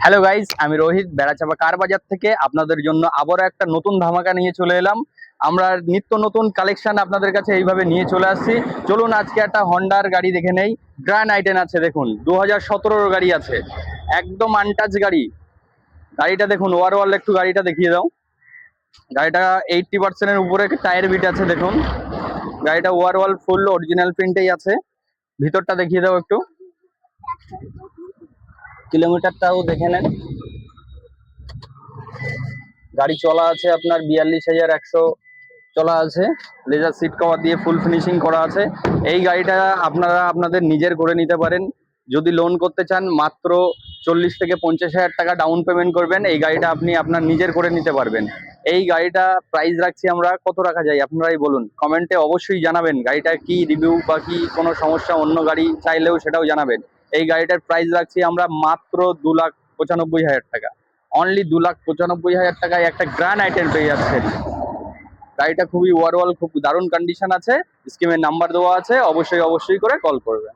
Hello guys, আমি রোহিত বেড়াচাপা কার বাজার থেকে আপনাদের জন্য আবারও একটা নতুন ধামাকা নিয়ে চলে এলাম। আমরা নিত্য নতুন কালেকশন আপনাদের কাছে এইভাবে নিয়ে চলে আসছি। চলুন আজকে একটা হন্ডার গাড়ি দেখে নেই। গ্র্যান্ড আইটেন আছে, দেখুন 2017 গাড়ি আছে, একদম আনটাচ গাড়ি। গাড়িটা দেখুন, ওভারঅল একটু গাড়িটা দেখিয়ে দাও। গাড়িটা 80% উপরে টায়ার বিট আছে, দেখুন। গাড়িটা ওভারঅল ফুল অরিজিনাল প্রিন্টেই আছে। ভিতরটা দেখিয়ে দাও একটু, কিলোমিটারটাও দেখে নেন। গাড়ি চলা আছে আপনার 42,100 চলা আছে। লেজার সিট কভার দিয়ে ফুল ফিনিশিং করা আছে। এই গাড়িটা আপনারা আপনাদের নিজের করে নিতে পারেন। যদি লোন করতে চান মাত্র 40 থেকে 50 হাজার টাকা ডাউন পেমেন্ট করবেন, এই গাড়িটা আপনি আপনার নিজের করে নিতে পারবেন। এই গাড়িটা প্রাইস রাখছি আমরা, কত রাখা যায় আপনারাই বলুন, কমেন্টে অবশ্যই জানাবেন। গাড়িটা কি রিভিউ বা কি কোনো সমস্যা, অন্য গাড়ি চাইলেও সেটাও জানাবেন। এই গাড়িটার প্রাইস রাখছি আমরা মাত্র 2,95,000 টাকা। অনলি 2,95,000 টাকায় একটা গ্র্যান্ড আইটেম পেয়ে যাচ্ছেন। গাড়িটা খুবই ওভারঅল খুব দারুণ কন্ডিশন আছে। স্কিমের নাম্বার দেওয়া আছে, অবশ্যই অবশ্যই করে কল করবেন।